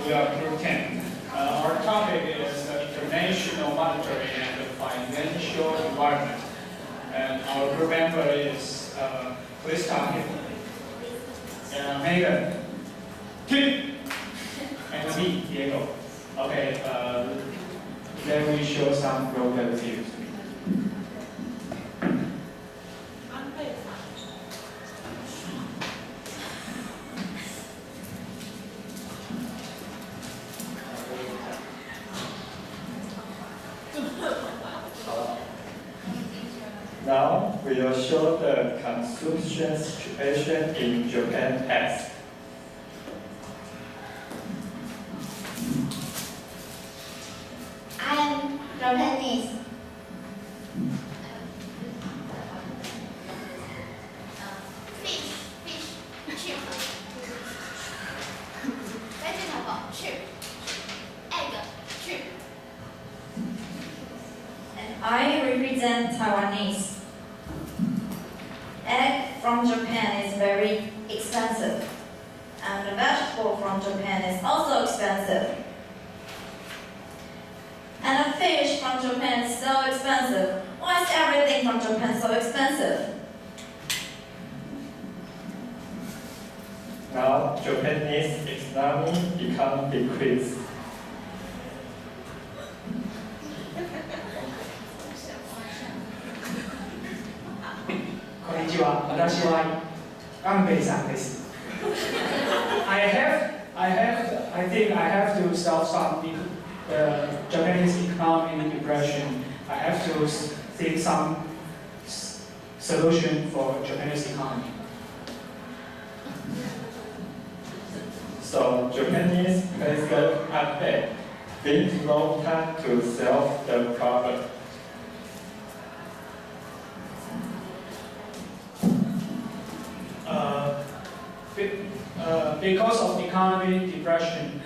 We are Group 10. Our topic is the international monetary and financial environment. And our group member is Krista, Megan, Tim, and me, Diego. Okay, then we show some role views. Now we will show the consumption situation in Japan as. I am Japanese. Fish, chip. Vegetable, chip. Egg, chip. And I represent Taiwanese. Egg from Japan is very expensive, and the vegetable from Japan is also expensive. And the fish from Japan is so expensive. Why is everything from Japan so expensive? Now Japanese economy decrease. こんにちは。私は安倍さんです。I think I have to solve some Japanese economy depression. I have to think some solution for Japanese economy. So Japanese President Abe think long time to solve the problem. Because of economy depression,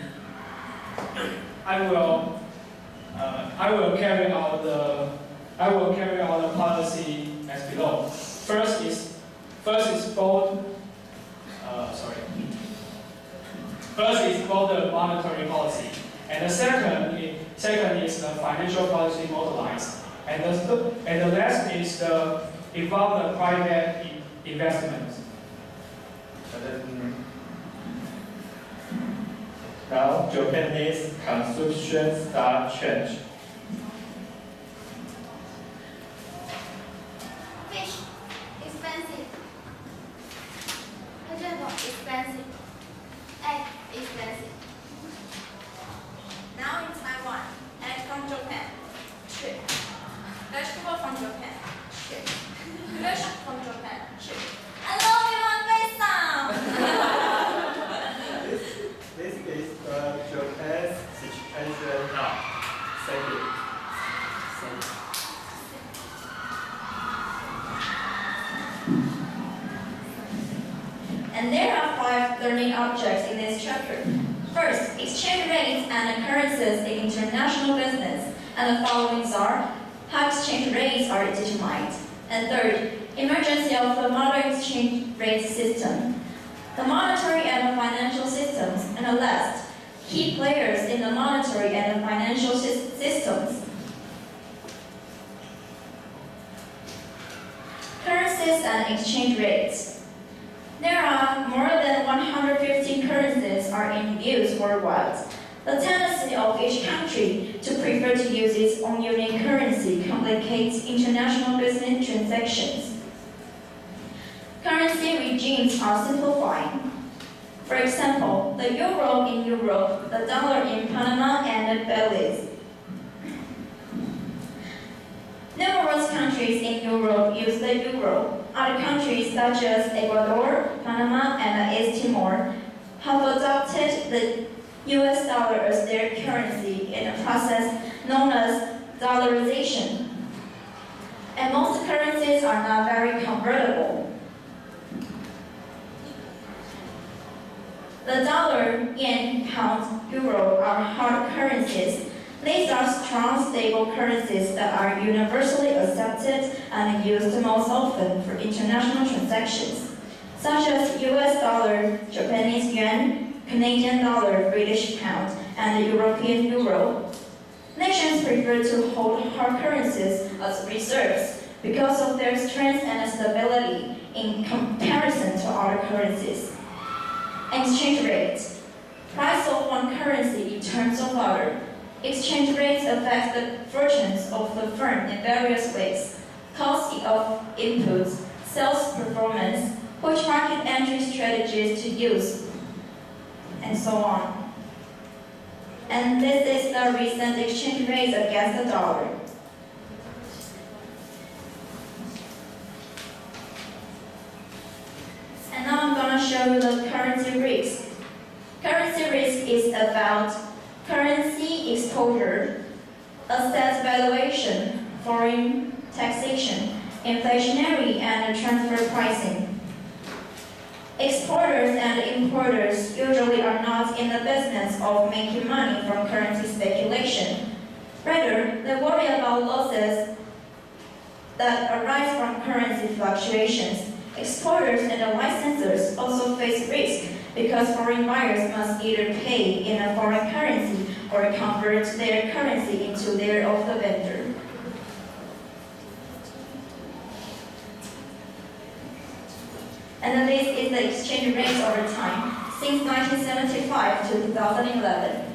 I will carry out the policy as below. First is both the monetary policy, and the second is the financial policy modelized, and the last is the involve the private investment. Now Japanese consumption start change. Fish, expensive. Vegetable, expensive. Egg, expensive. Now in Taiwan, egg from Japan, cheap. Vegetable from Japan, cheap. Fish from Japan, cheap. I love you, This is the Japan's situation now. Thank you. And there are 5 learning objects in this chapter. First, exchange rates and currencies in international business. And the following are how exchange rates are determined. And third, emergency of the modern exchange rate system, the monetary and the financial systems. And the last, key players in the monetary and the financial systems. Currencies and exchange rates. There are more than 150 currencies are in use worldwide. The tendency of each country to prefer to use its own unique currency complicates international business transactions. Currency regimes are simplifying. For example, the euro in Europe, the dollar in Panama, and the Belize. Numerous countries in Europe use the euro. Other countries such as Ecuador, Panama, and East Timor have adopted the US dollar as their currency in a process known as dollarization. And most currencies are not very convertible. The dollar, yen, pound, euro are hard currencies. These are strong, stable currencies that are universally accepted and used most often for international transactions, such as US dollar, Japanese yuan, Canadian dollar, British pound, and the European euro. Nations prefer to hold hard currencies as reserves because of their strength and stability in comparison to other currencies. Exchange rate. Price of one currency in terms of other. Exchange rates affect the fortunes of the firm in various ways. Cost of inputs, sales performance, which market entry strategies to use, and so on. And this is the recent exchange rate against the dollar. And now I'm going to show you the currency risk. Currency risk is about currency exposure, asset valuation, foreign taxation, inflationary and transfer pricing. Exporters and importers usually are not in the business of making money from currency speculation. Rather, they worry about losses that arise from currency fluctuations. Exporters and the licensors also face risk because foreign buyers must either pay in a foreign currency or convert their currency into their of the vendor. And this is the exchange rate over time since 1975 to 2011.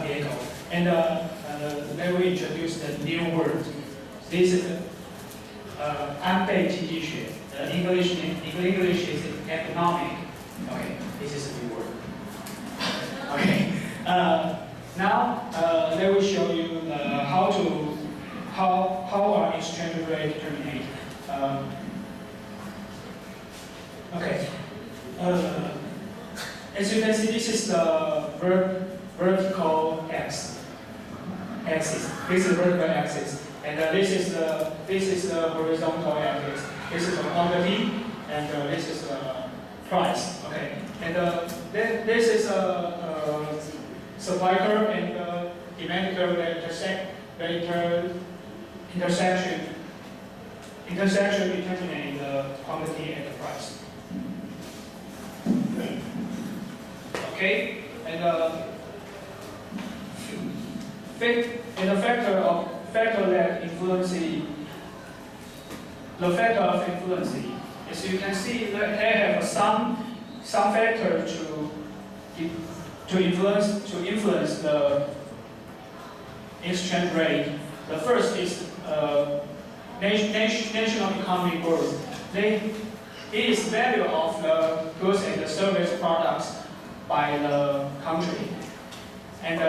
Diego. And then we introduce the new word. This is 安倍经济学. English is economic. Okay, this is a new word. Okay. Now they will show you how our exchange rate determined. Okay. As you can see, this is the vertical axis. This is vertical axis, and this is the horizontal axis. This is the quantity, and this is the price. Okay, and this is a supply curve and demand curve that intersection determining the quantity and the price. Okay, and the factor that influence the factor of influence. As you can see, they have some factor to influence the exchange rate. The first is national economic growth. It is value of the goods and the service products by the country, and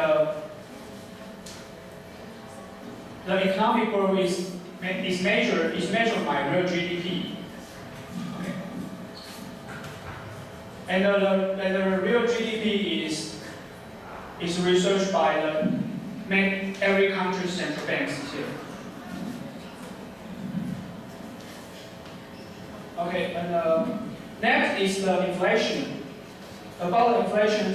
the economic growth is measured by real GDP. Okay. And the real GDP is researched by every country's central banks here. Okay, and next is the inflation. About inflation,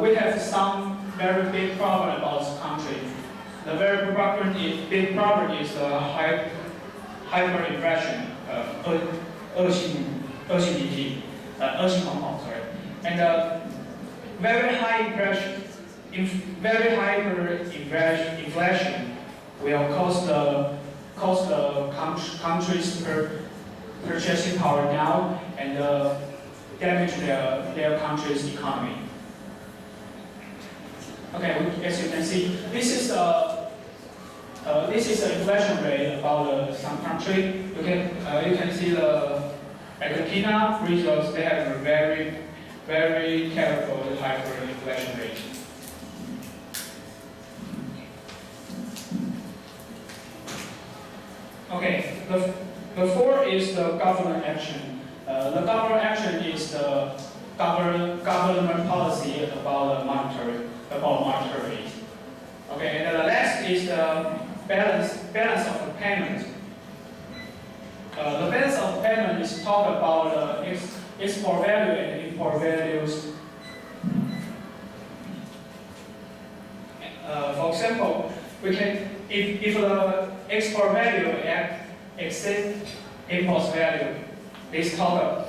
we have some very big problem about this country. The very big problem is the hyperinflation, 恶性经济, 恶性通膨, sorry, and very high inflation will cause the country's purchasing power down and damage their country's economy. Okay, as you can see, this is the inflation rate about some country. You can see the Argentina, Brazil, they have a very careful hyperinflation rate. Okay, the fourth is the government action. The government action is the government policy about monetary rate. Okay, and the last is the balance of the payment. The balance of payment is talk about export value and import values. For example, we can if the export value exceeds import value, this total,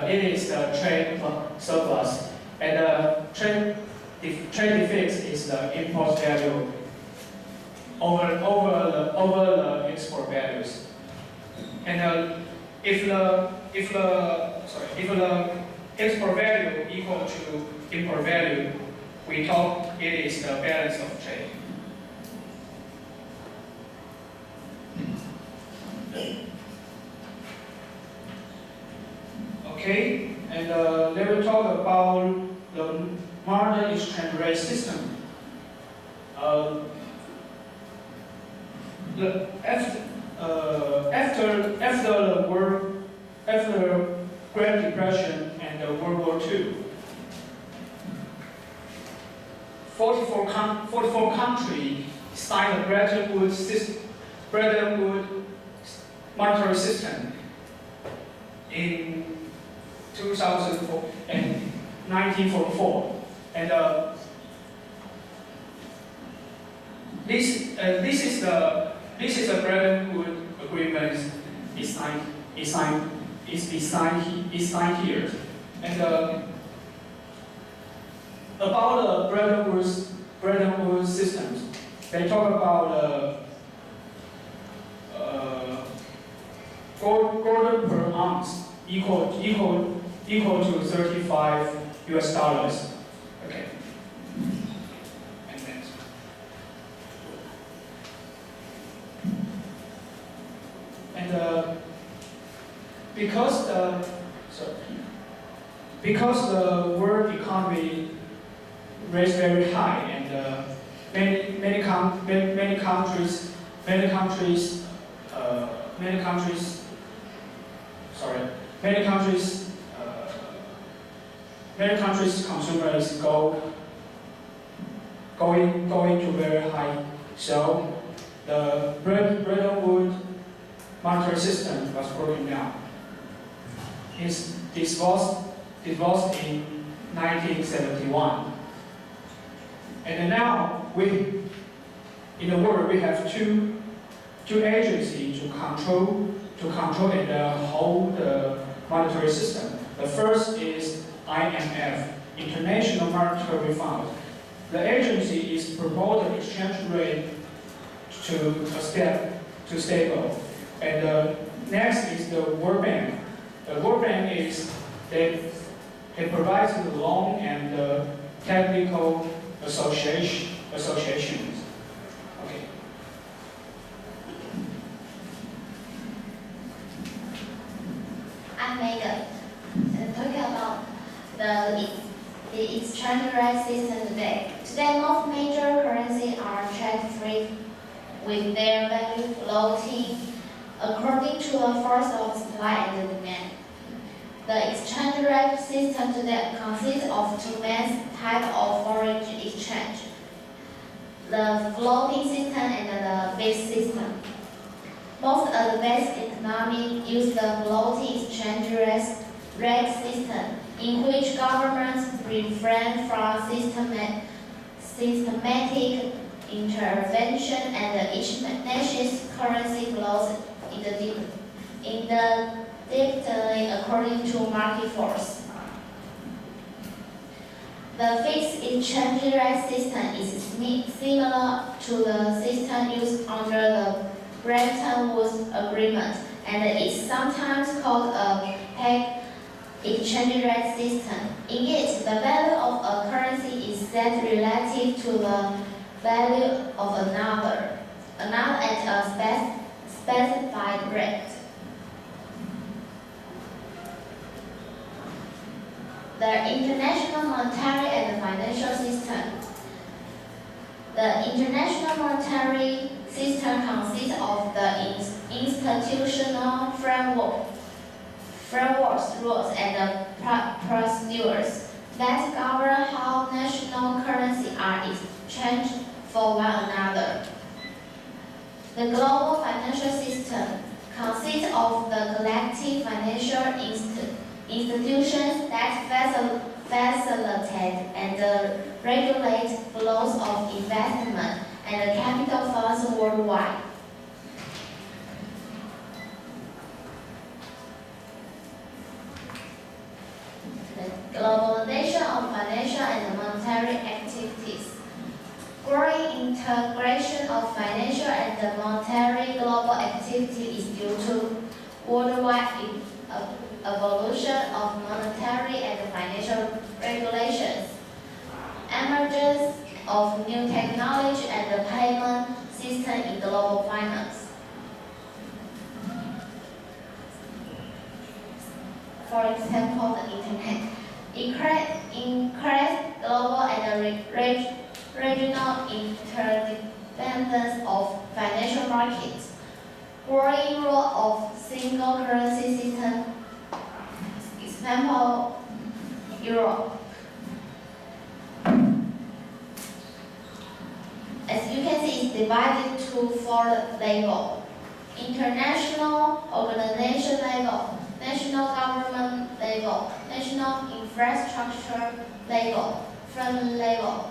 it is the trade surplus, and the trade deficit is the import value over the export values. And if the export value equal to import value, we talk it is the balance of trade. Okay, and let me talk about the modern exchange rate system. After the Great Depression and World War II, 44 countries signed the Bretton Woods monetary system in 2004 and 1944, and this is the Bretton Woods agreement is signed here, and about the Bretton Woods systems, they talk about gold per ounce equal to $35. Okay. And next. And because the world economy raised very high, and many countries consumers going to very high, so the Bretton Woods monetary system was broken down. This was in 1971, and now in the world we have two agencies to control and hold the monetary system. The first is IMF, International Monetary Fund. The agency is promoting exchange rate to stable. And next is the World Bank. The World Bank is it provides the loan and technical associations. Okay. I'm Megan. Talking about the exchange rate system today. Today, most major currencies are trade-free, with their value floating according to the force of supply and demand. The exchange rate system today consists of two main types of foreign exchange: the floating system and the base system. Most advanced economies use the floating exchange rate system, in which governments refrain from systematic intervention, and each nation's currency flows independently according to market force. The fixed exchange rate system is similar to the system used under the Bretton Woods Agreement, and is sometimes called a peg exchange rate system. In it, the value of a currency is set relative to the value of another at a specified rate. The International Monetary and Financial System. The International Monetary System consists of the institutional frameworks, rules, and procedures that govern how national currencies are exchanged for one another. The global financial system consists of the collective financial institutions that facilitate and regulate flows of investment and capital funds worldwide. monetary activities. Growing integration of financial and monetary global activity is due to worldwide evolution of monetary and financial regulations, emergence of new technology and the payment system in global finance. For example, the Internet. Increased global and regional interdependence of financial markets. Growing role of single currency system. Example, Europe. As you can see, it's divided to 4 levels. International organization level, national government level, national infrastructure level, fund level.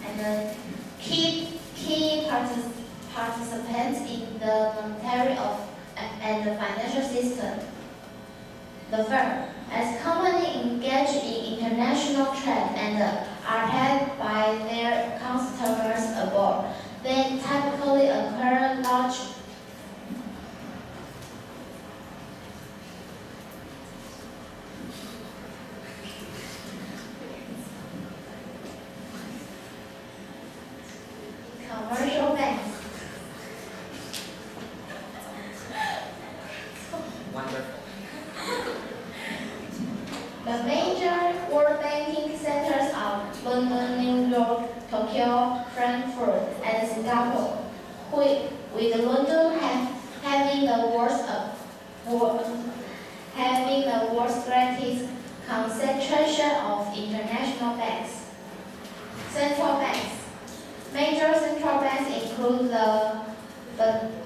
And the key participants in the monetary and the financial system. The firm, as companies engage in international trade and are paid by their customers abroad, they typically acquire large commercial banks. The major world banking centers are London, New York, Tokyo, Frankfurt, and Singapore, with London having the world's greatest concentration of international banks. Central banks. Major central banks include the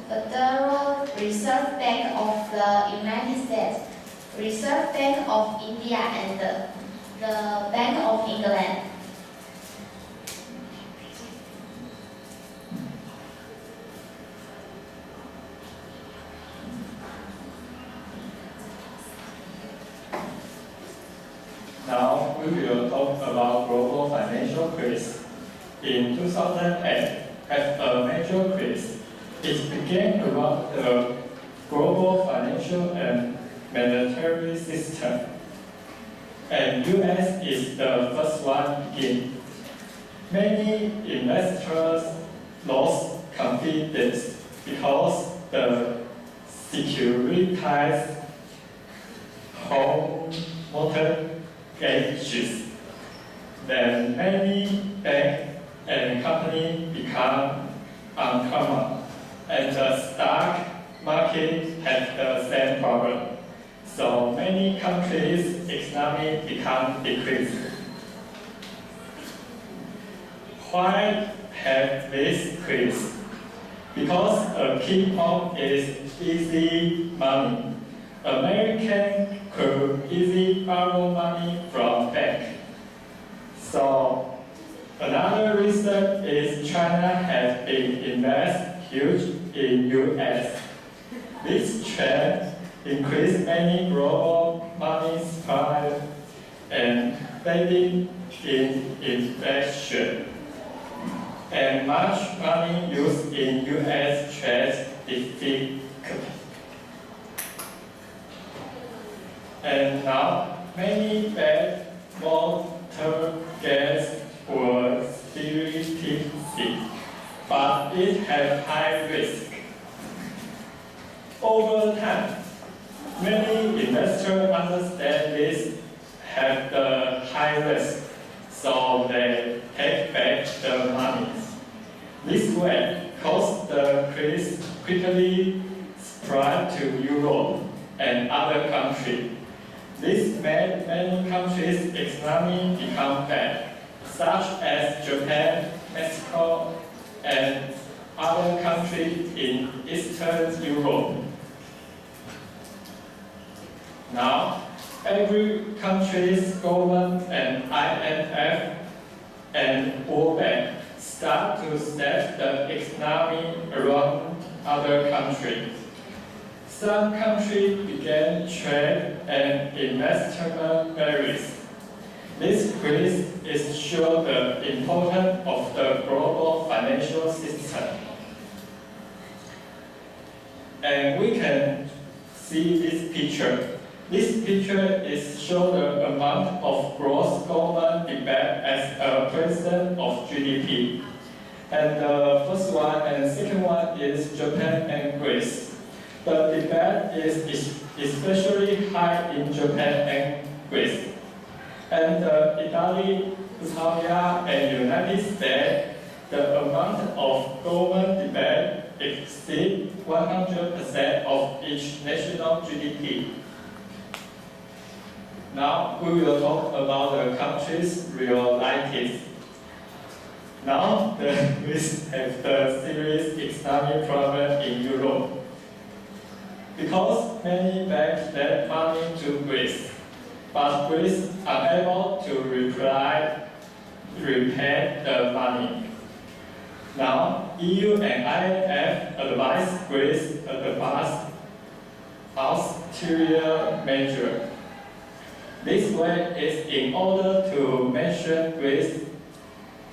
Federal Reserve Bank of the United States, Reserve Bank of India, and the Bank of England. Now we will talk about global financial crisis. In 2008, as a major crisis, it began around the global financial and monetary system. And US is the first one to begin. Many investors lost confidence because the securitized home mortgages. Then many banks and companies become uncommon, and the stock market had the same problem. So many countries' economy become decreased. Why have this crisis? Because a key point is easy money. Americans could easily borrow money from banks. So another reason is China has been invested huge in US. This trend increased many global money supply and leading in inflation. And much money used in US trade deficit. And now many bad mortgages were security, but it has high risk. Over time, many investors understand this have the high risk, so they take back the money. This way, caused the crisis quickly spread to Europe and other countries. This made many countries' economy become bad, such as Japan, Mexico, and other countries in Eastern Europe. Now, every country's government and IMF and World Bank start to set the economy around other countries. Some countries began trade and investment barriers. This quiz is show the importance of the global financial system. And we can see this picture. This picture is show the amount of gross government debt as a percent of GDP. And the first one and second one is Japan and Greece. The debt is especially high in Japan and Greece. And Italy, Australia, and United States, the amount of government debt exceeds 100% of each national GDP. Now we will talk about the country's realities. Now we have the serious economic problem in Europe. Because many banks lend money to Greece, but Greece unable to repay the money. Now, EU and IMF advise Greece advance austere measure. This way is in order to mention Greece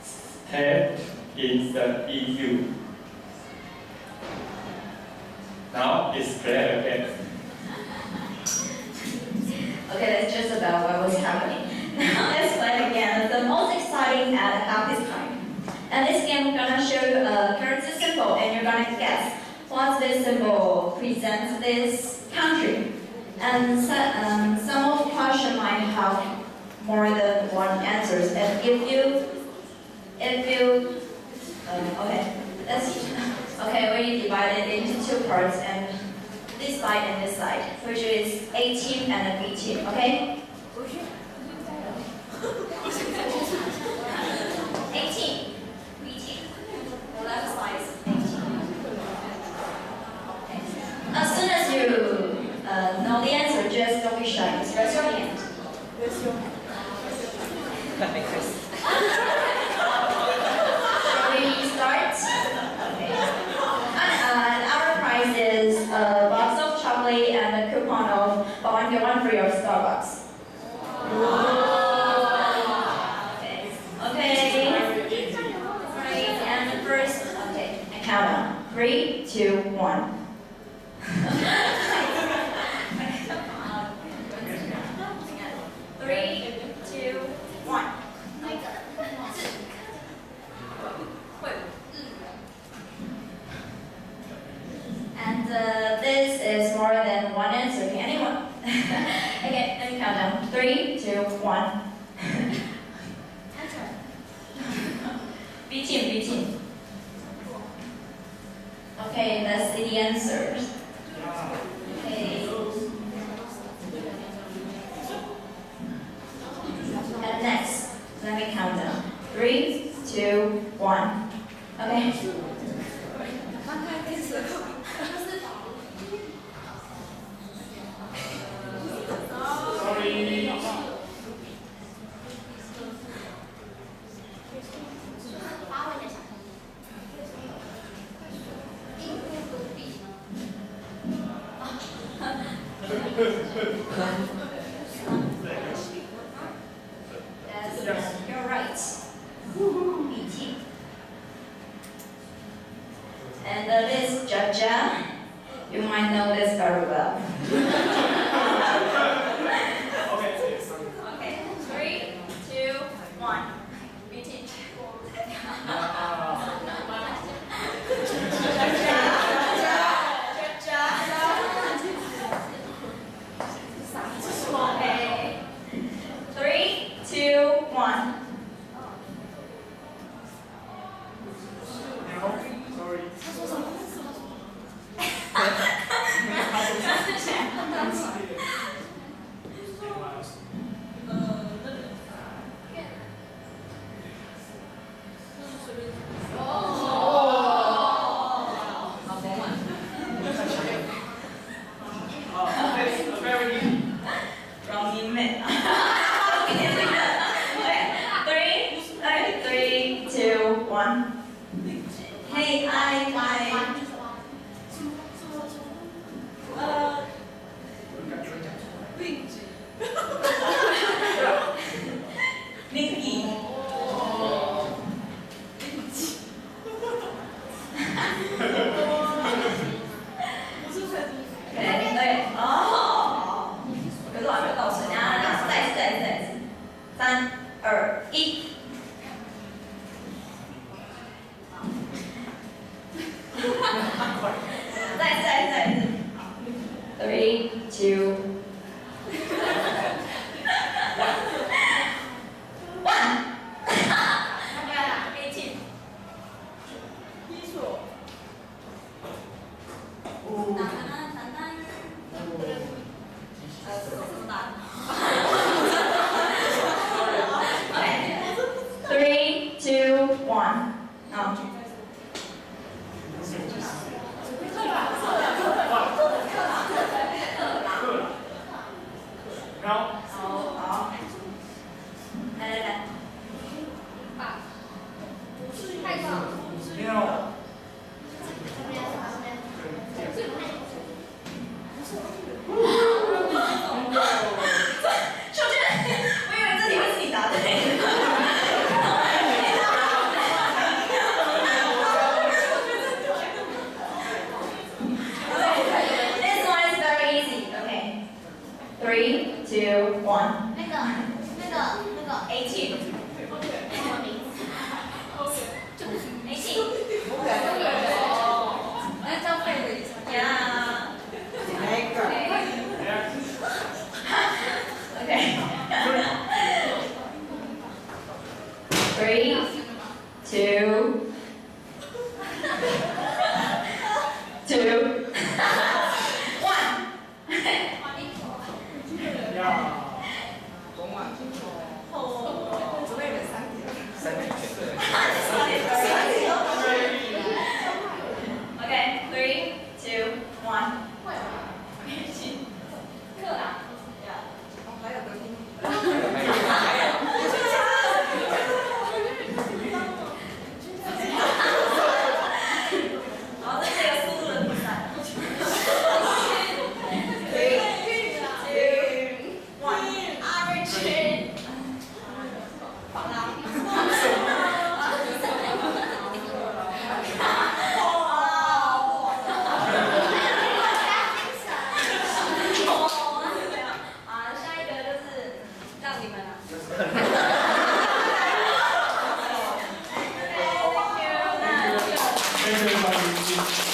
stay in the EU. Now it's clear again. Okay, that's just about what was happening. Now let's play again. The most exciting and happiest time. And this game we're gonna show you a currency symbol, and you're gonna guess what this symbol presents this country. And some of the question might have more than one answers. And we divide it into two parts, and this side and this side, which is A team and a B team, okay? A team, B team. The left side is A team. Okay. As soon as you know the answer, just don't be shy. Just raise your hand. Shall we start? Okay. And our prize is a box of chocolate and a coupon of buy one get one free of Starbucks. Okay. Okay. Right. And the first. Okay. I count down. 3, 2, 1. 3, 2, 1. And this is more than one answer. Can anyone? Okay, let me count down. 3, 2, 1. B team, B team. Okay, let's see the answers. Okay. And next, let me count down. 3, 2, 1. Okay. Yes, you're right. B team. And this Jaja, you might know this very well. Okay, 3, 2, 1. B team. Okay. 3, 2, 1. Sorry. Thank you, everybody.